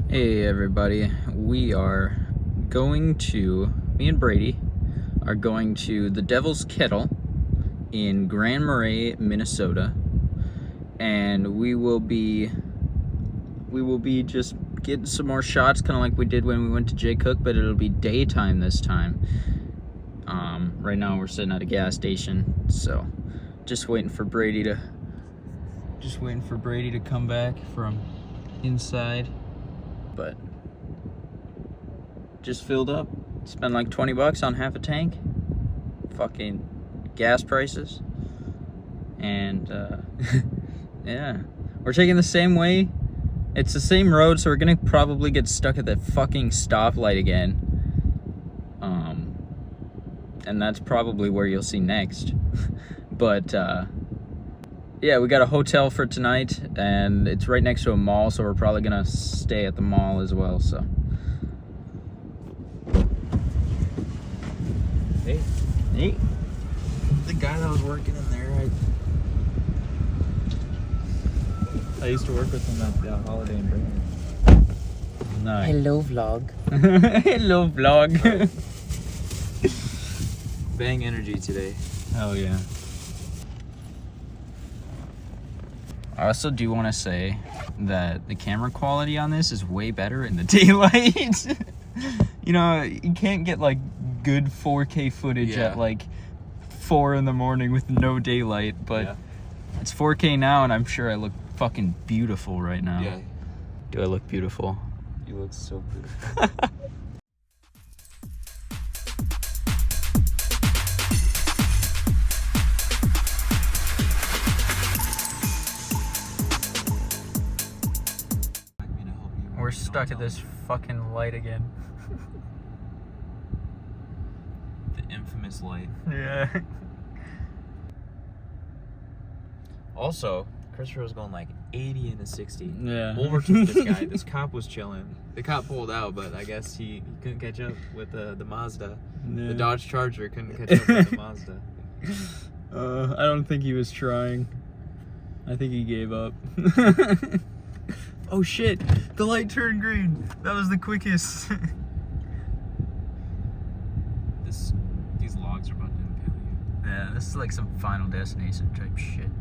Hey everybody, me and Brady are going to the Devil's Kettle in Grand Marais, Minnesota, and we will be just getting some more shots, kind of like we did when we went to Jay Cook, but it'll be daytime this time. Right now we're sitting at a gas station, so just waiting for Brady to come back from inside. But just filled up. Spent like $20 on half a tank. Fucking gas prices. And yeah, we're taking the same way. It's the same road, so we're gonna probably get stuck at that fucking stoplight again. And that's probably where you'll see next. But yeah, we got a hotel for tonight, and it's right next to a mall, so we're probably gonna stay at the mall as well. So, hey, hey, the guy that was working in there, I used to work with him at the Holiday in Brady. nice. Hello, vlog. Hello, vlog. Bang energy today. Hell yeah. I also do want to say that the camera quality on this is way better in the daylight. You know, you can't get like good 4K footage at like 4 in the morning with no daylight, but it's 4K now, and I'm sure I look fucking beautiful right now. Yeah. Do I look beautiful? You look so beautiful. We're stuck at this fucking light again. The infamous light. Yeah. Also, Christopher was going like 80 and a 60. Yeah. Overtook this guy. This cop was chilling. The cop pulled out, but I guess he couldn't catch up with the Mazda. Yeah. The Dodge Charger couldn't catch up with the Mazda. I don't think he was trying. I think he gave up. Oh shit! The light turned green. That was the quickest. These logs are about to impale you. Yeah, this is like some Final Destination type shit.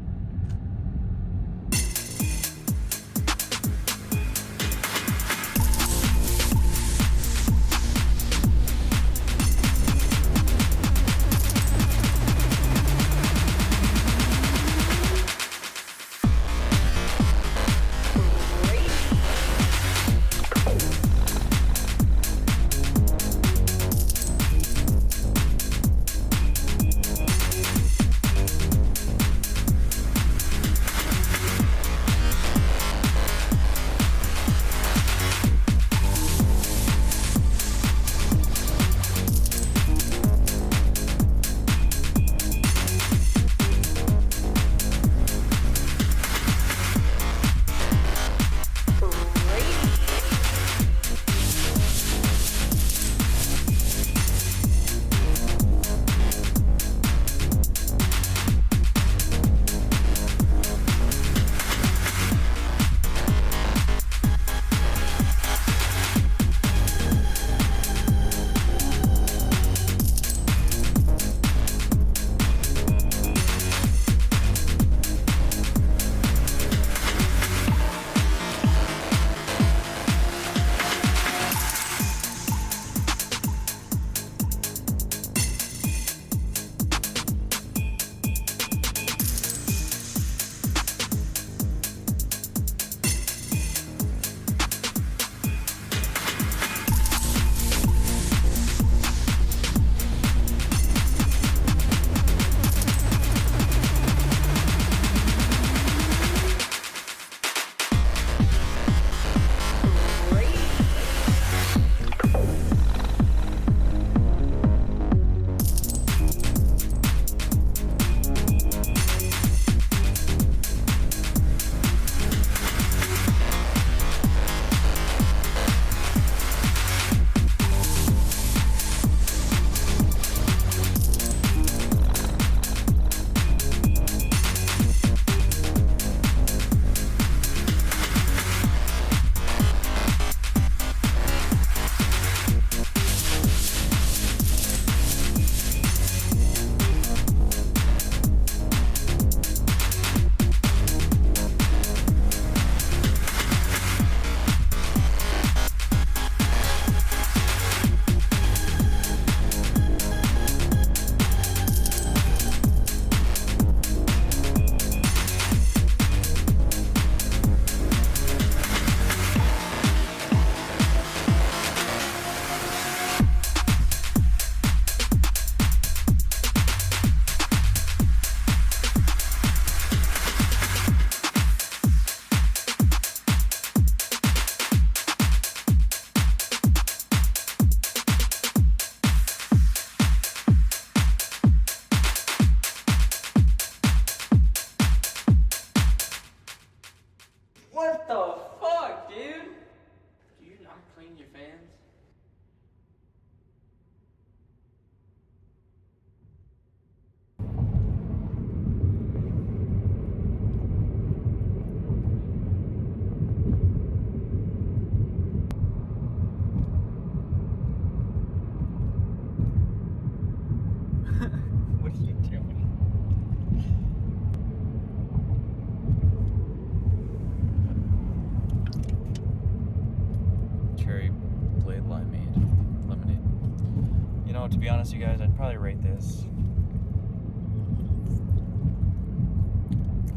know. To be honest, you guys, I'd probably rate this.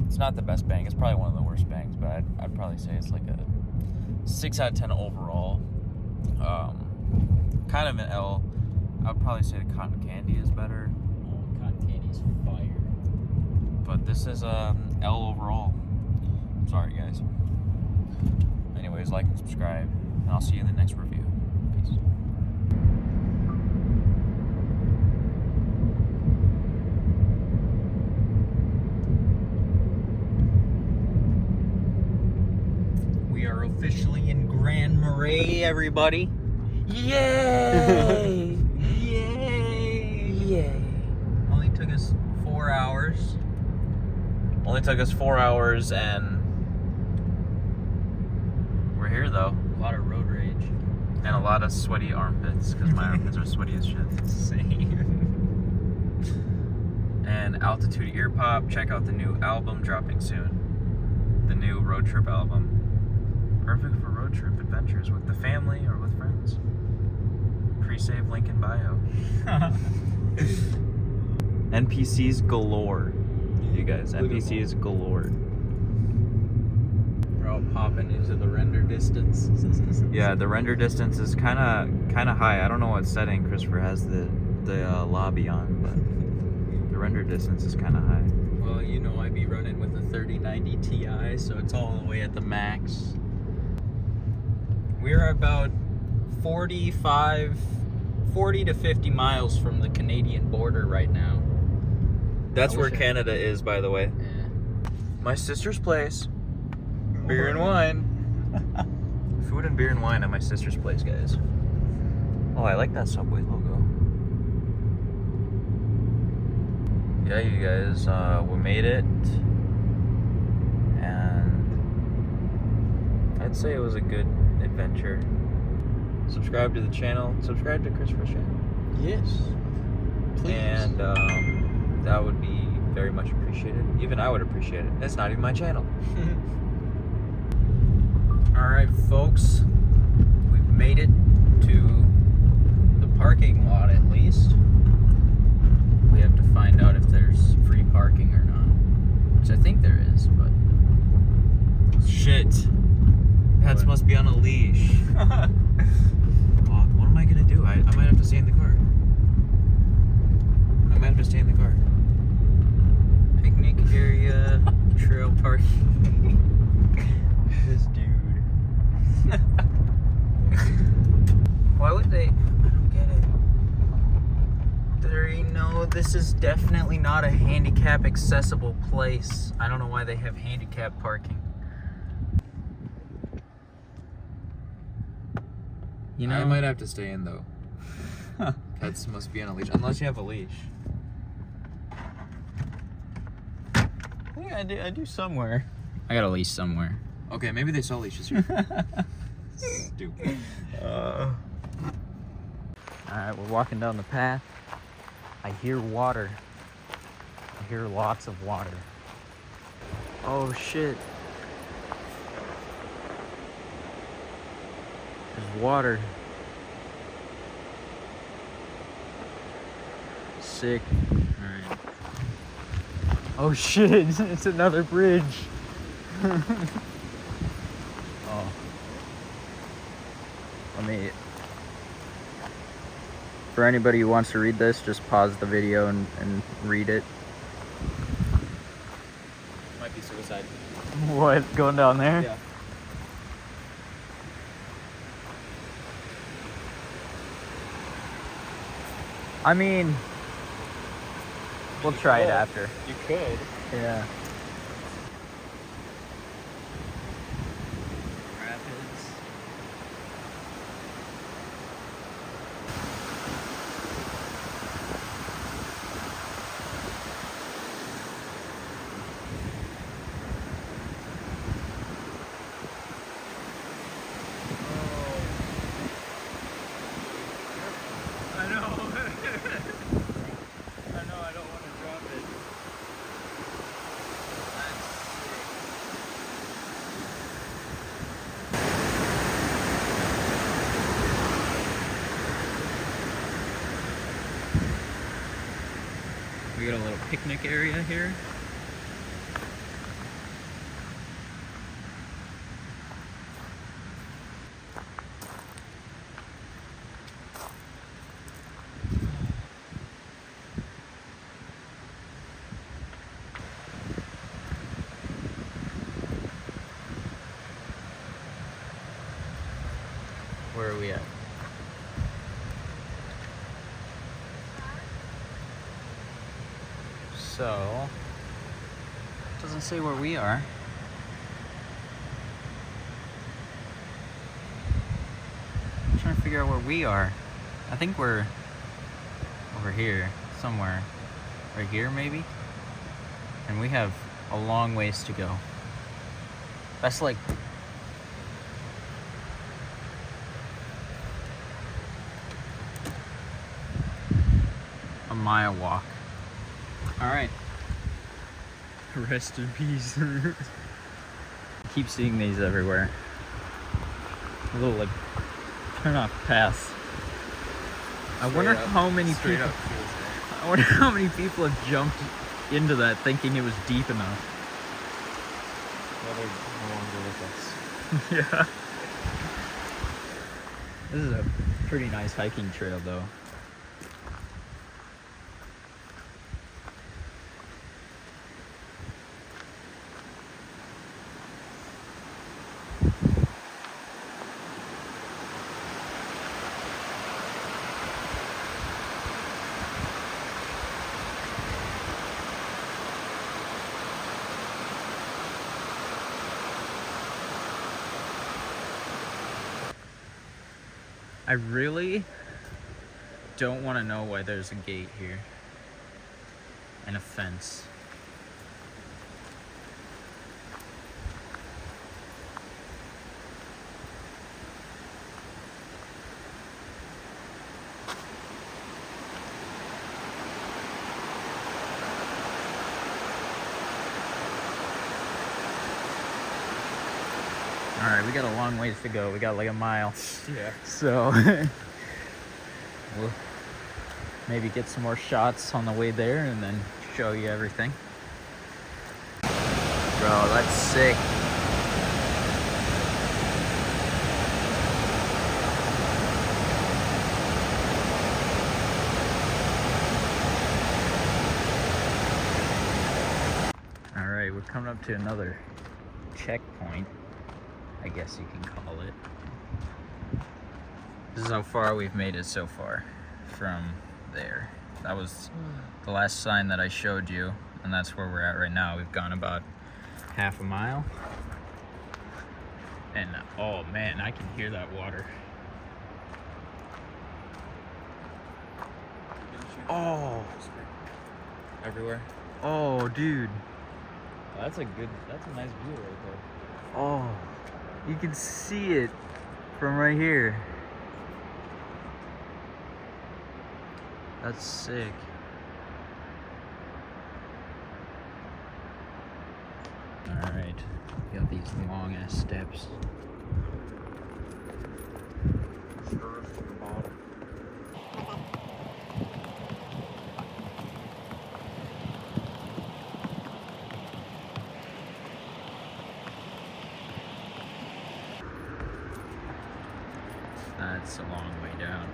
It's not the best bang. It's probably one of the worst bangs, but I'd probably say it's like a 6 out of 10 overall. Kind of an L. I'd probably say the cotton candy is better. Oh, cotton candy is fire. But this is L overall. Sorry, guys. Anyways, like and subscribe, and I'll see you in the next review. Peace. We are officially in Grand Marais, everybody. Yay! Yay! Yay! Only took us 4 hours. Only took us 4 hours, and we're here though. A lot of road rage. And a lot of sweaty armpits, because my armpits are sweaty as shit. Same. And Altitude Ear Pop, check out the new album dropping soon. The new road trip album. Perfect for road trip adventures with the family or with friends. Pre-save link in bio. NPCs galore. You guys, NPCs galore. We're all popping into the render distance. Yeah, the render distance is kind of high. I don't know what setting Christopher has the lobby on, but the render distance is kind of high. Well, you know, I be running with a 3090 Ti, so it's all the way at the max. We're about 40 to 50 miles from the Canadian border right now. That's where Canada is, by the way. Yeah. My sister's place. Beer and wine. Food and beer and wine at my sister's place, guys. Oh, I like that Subway logo. Yeah, you guys, we made it. And I'd say it was a good adventure. Subscribe to the channel. Subscribe to Christopher's channel. Yes. Please. And that would be very much appreciated. Even I would appreciate it. It's not even my channel. Alright, folks. We've made it to the parking lot at least. We have to find out if there's free parking or not. Which I think there is, but... Shit. Pets What? must be on a leash. What am I gonna do? I might have to stay in the car. I might have to stay in the car. Picnic area, trail parking. This dude. Why would they? I don't get it. This is definitely not a handicap accessible place. I don't know why they have handicap parking. You know? I might have to stay in though. Pets must be on a leash, unless you have a leash. Yeah, I do somewhere. I got a leash somewhere. Okay, maybe they sell leashes here. Stupid. Alright, we're walking down the path. I hear water. I hear lots of water. Oh shit. There's water. Sick. Alright. Oh shit, it's another bridge. Oh. For anybody who wants to read this, just pause the video and read it. Might be suicide. What? Going down there? Yeah. I mean, we'll try it after. You could. Yeah. Rapids. I know. I know, I don't want to drop it. We got a little picnic area here. Where are we at? So, it doesn't say where we are. I'm trying to figure out where we are. I think we're over here somewhere. Right here, maybe? And we have a long ways to go. That's like a mile walk. All right. Rest in peace. Keep seeing these everywhere. A little like turn off paths. I wonder how many people. I wonder how many people have jumped into that thinking it was deep enough. Well, they're no longer with us. Yeah. This is a pretty nice hiking trail, though. I really don't want to know why there's a gate here and a fence. All right, we got a long ways to go. We got like a mile. Yeah. So we'll maybe get some more shots on the way there and then show you everything. Bro, that's sick. All right, we're coming up to another checkpoint, I guess you can call it. This is how far we've made it so far from there. That was the last sign that I showed you, and that's where we're at right now. We've gone about half a mile. And oh man, I can hear that water. Oh. Everywhere. Oh, dude. That's a nice view right there. Oh, you can see it from right here. That's sick. All right, we got these long ass steps. That's a long way down.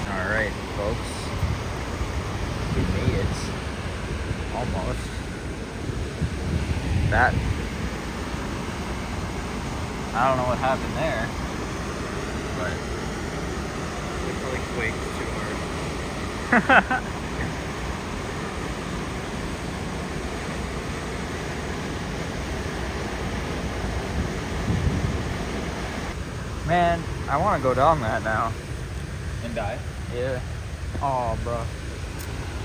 Alright, folks. We made it. Almost. That I don't know what happened there, but They probably quaked too hard. man, I want to go down that now. And die? Yeah. Oh, bro.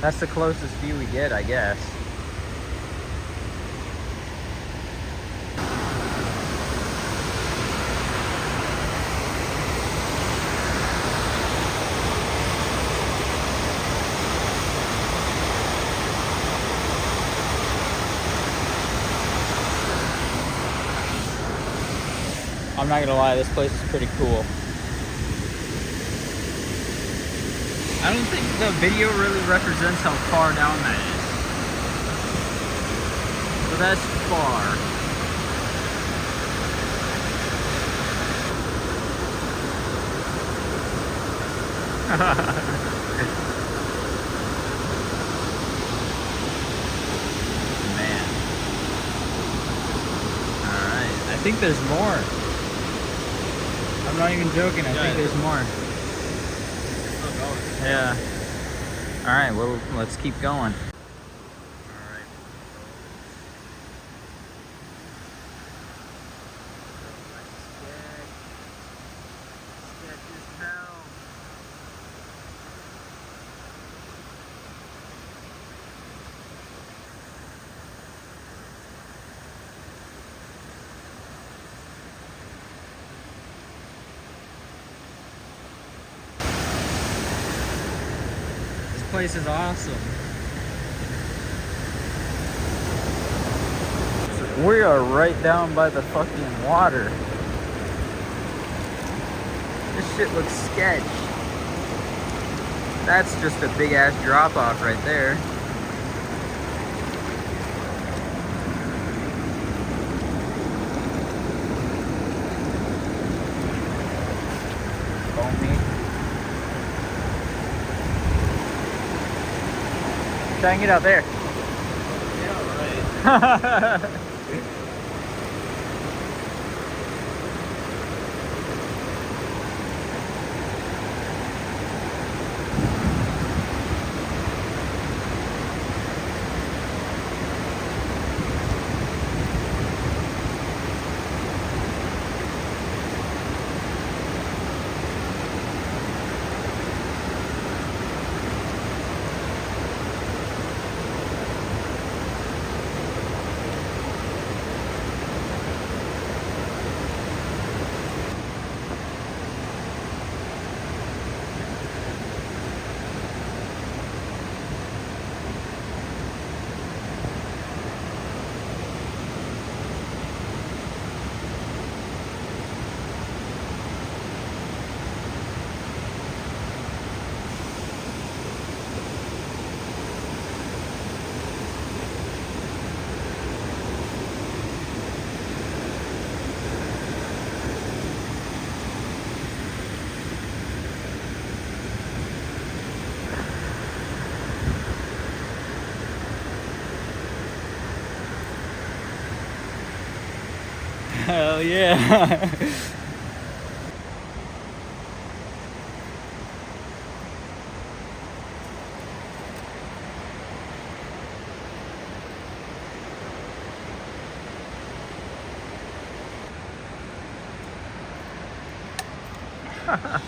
That's the closest view we get, I guess. I'm not gonna lie, this place is pretty cool. I don't think the video really represents how far down that is. So that's far. Man. Alright, I think there's more. I'm not even joking, I think there's more. Still going. Yeah. Alright, well, let's keep going. Alright. Sketch as hell. This place is awesome. We are right down by the fucking water. This shit looks sketch. That's just a big ass drop off right there. Foamy. Try and get out there. Yeah, right. Hell yeah.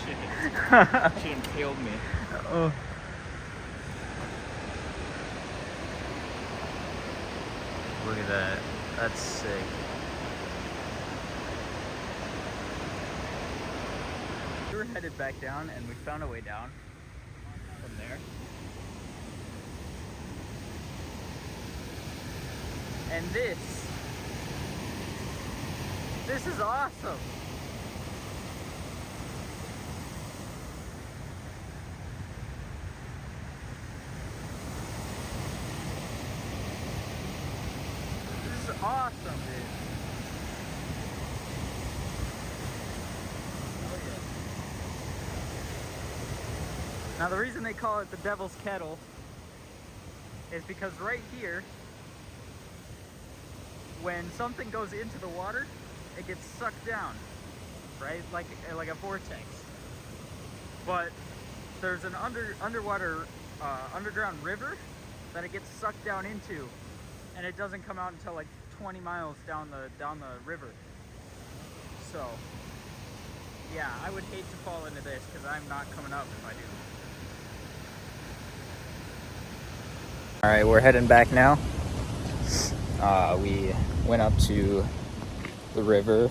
Shit. She impaled me. Oh. Look at that. That's sick. We were headed back down and we found a way down from there. And this is awesome. This is awesome, dude. Now the reason they call it the Devil's Kettle is because right here, when something goes into the water, it gets sucked down, right? Like a vortex. But there's an underground river that it gets sucked down into, and it doesn't come out until like 20 miles down the river. So yeah, I would hate to fall into this because I'm not coming up if I do. All right, we're heading back now. We went up to the river,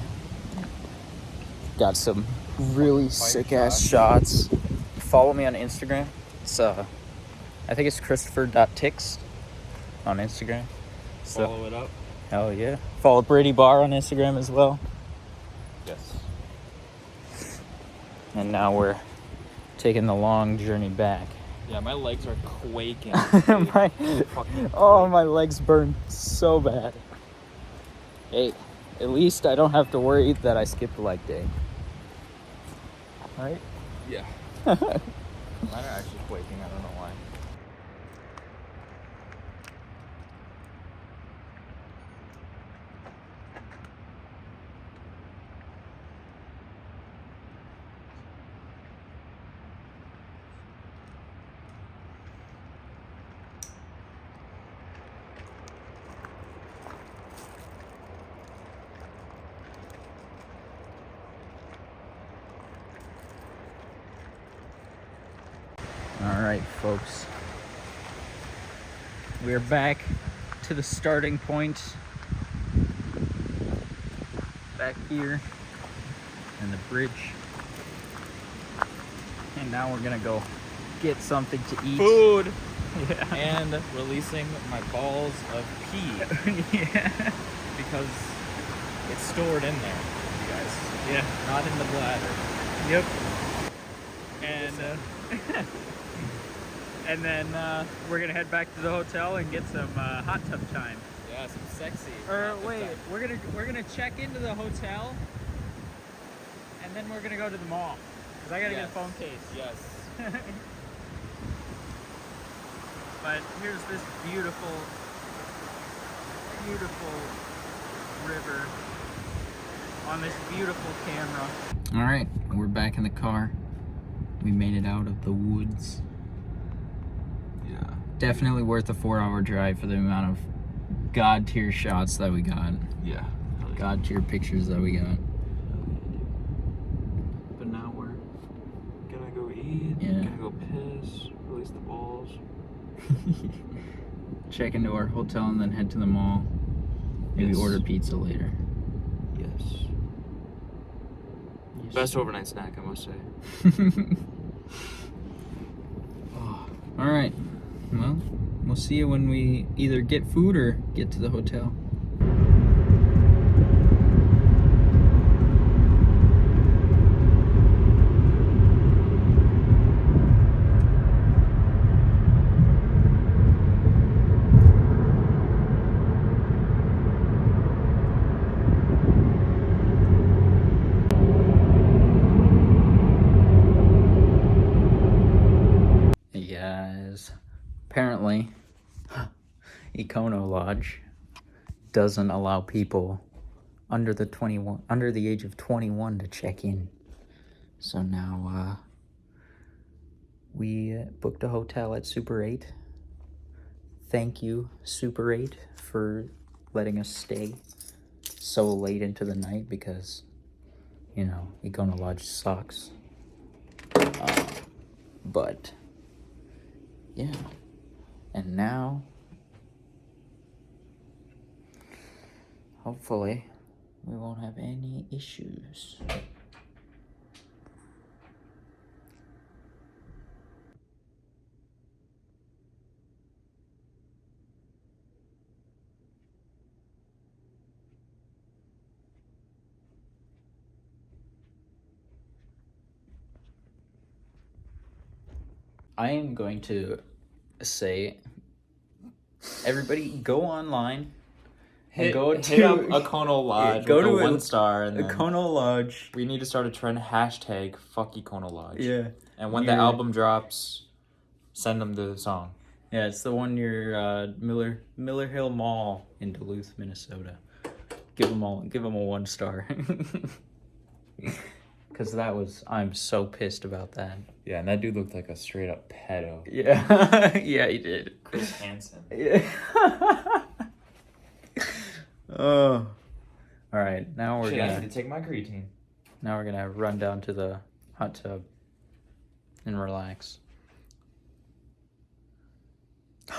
got some really sick ass shots. Follow me on Instagram. It's I think it's Christopher.tix on Instagram. So, Follow it up. hell yeah. Follow Brady Barr on Instagram as well. Yes. And now we're taking the long journey back. Yeah, my legs are quaking. My legs burn so bad. Hey, at least I don't have to worry that I skipped leg day. Right? Yeah. Mine are actually quaking. I don't know why. All right, folks. We're back to the starting point. Back here in the bridge. And now we're gonna go get something to eat. Food! Yeah. And releasing my balls of pee. Yeah. Because it's stored in there, you guys. Yeah. Not in the bladder. Yep. And and then we're gonna head back to the hotel and get some hot tub time. Yeah, some sexy. Or wait, we're gonna check into the hotel, and then we're gonna go to the mall because I gotta get a phone case. Yes. But here's this beautiful, beautiful river on this beautiful camera. All right, we're back in the car. We made it out of the woods. Yeah. Definitely worth a 4-hour drive for the amount of god tier shots that we got. Yeah. God tier pictures that we got. But now we're gonna go eat. Yeah. Gonna go piss. Release the balls. Check into our hotel and then head to the mall. Maybe Yes. order pizza later. Yes. Best overnight snack, I must say. All right. Well, we'll see you when we either get food or get to the hotel. Hey guys, apparently Econo Lodge doesn't allow people under the age of 21 to check in. So now we booked a hotel at Super 8. Thank you, Super 8, for letting us stay so late into the night because, you know, Econo Lodge sucks. But yeah, and now hopefully we won't have any issues. I am going to say, everybody go online and go hit to up Econo Lodge. go with to a 1 star and then Econo Lodge. we need to start a trend hashtag fuck Econo Lodge. Yeah. And when the album drops, send them the song. Yeah, it's the one near Miller Hill Mall in Duluth, Minnesota. Give them a 1 star. Because I'm so pissed about that. Yeah, and that dude looked like a straight up pedo. Yeah. Yeah, he did. Chris Hansen. Yeah. Oh. All right, now we're Shit, I gonna need to take my creatine. run down to the hot tub and relax.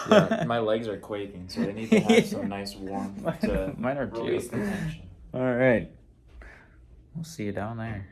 Yeah, my legs are quaking, so I need to have some nice warmth to Mine are too. release the tension. All right, we'll see you down there.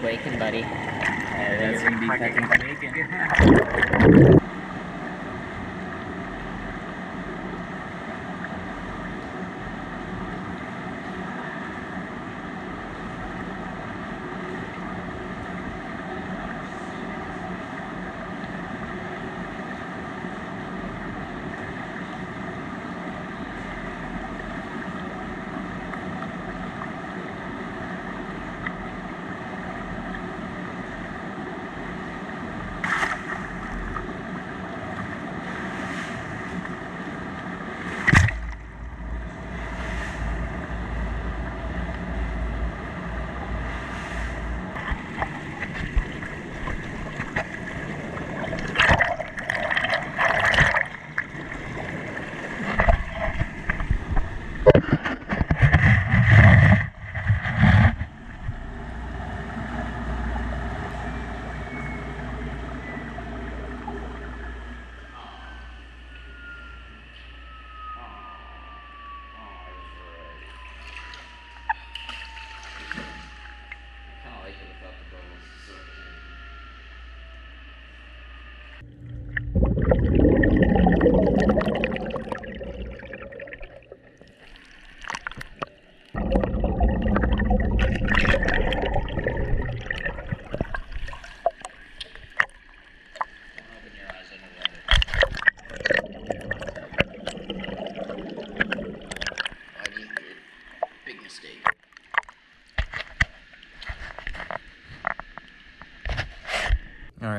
Quaking, buddy. That's gonna be fucking quaking.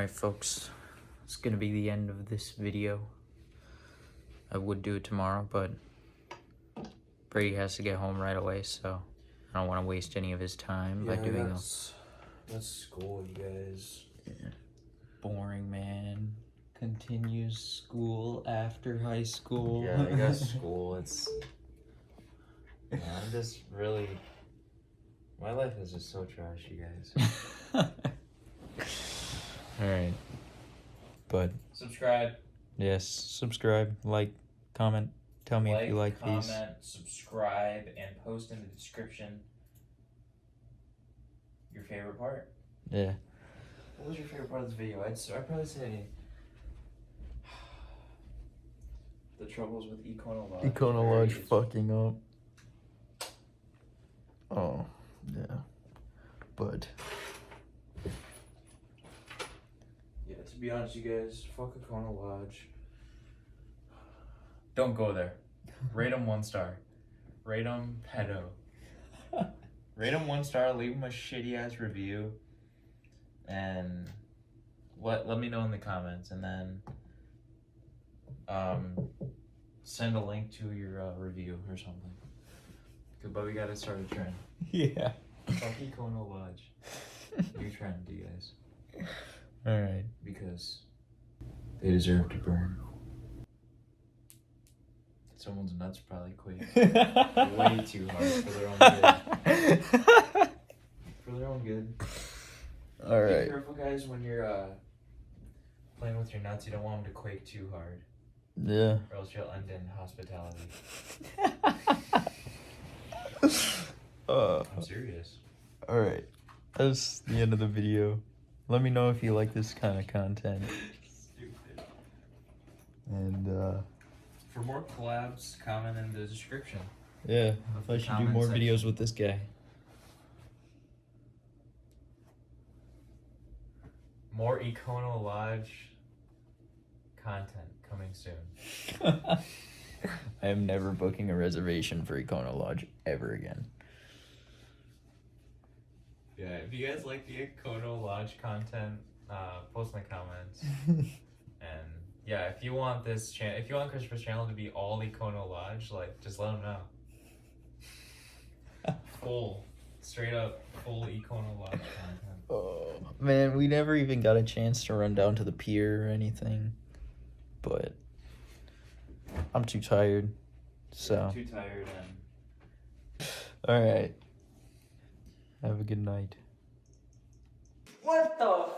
Alright, folks. It's gonna be the end of this video. I would do it tomorrow, but Brady has to get home right away, so I don't want to waste any of his time by doing that's school, you guys. Yeah. Boring, man. Continues school after high school. Yeah, I guess school, I'm just really... My life is just so trash, you guys. Alright. But... Subscribe. Yes, subscribe, like, comment. Tell me if you like these. Comment, subscribe, and post in the description your favorite part. Yeah. What was your favorite part of this video? I'd probably say the troubles with Econo Lodge. Econo Lodge fucking up. Oh, yeah. But... Yeah, to be honest, you guys, fuck Econo Lodge. Don't go there. Rate them 1 star. Rate them pedo. Rate them 1 star, leave them a shitty ass review. And let me know in the comments, and then send a link to your review or something. But we gotta start a trend. Yeah. Fuck Econo Lodge. New trend, you guys. Alright. Because they deserve to burn. Someone's nuts probably quake. Way too hard for their own good. For their own good. Alright. Be careful, guys, when you're playing with your nuts. You don't want them to quake too hard. Yeah. Or else you'll end in hospitality. I'm serious. Alright. That's the end of the video. Let me know if you like this kind of content. Stupid. And, For more collabs, comment in the description. yeah, if I should do more videos with this guy. More Econo Lodge content coming soon. I am never booking a reservation for Econo Lodge ever again. Yeah, if you guys like the Econo Lodge content, post in the comments. And yeah, if you want this channel, if you want Christopher's channel to be all Econo Lodge, like, just let him know. Straight up full Econo Lodge content. Oh man, we never even got a chance to run down to the pier or anything. But I'm too tired. So Too tired and alright. Have a good night. what the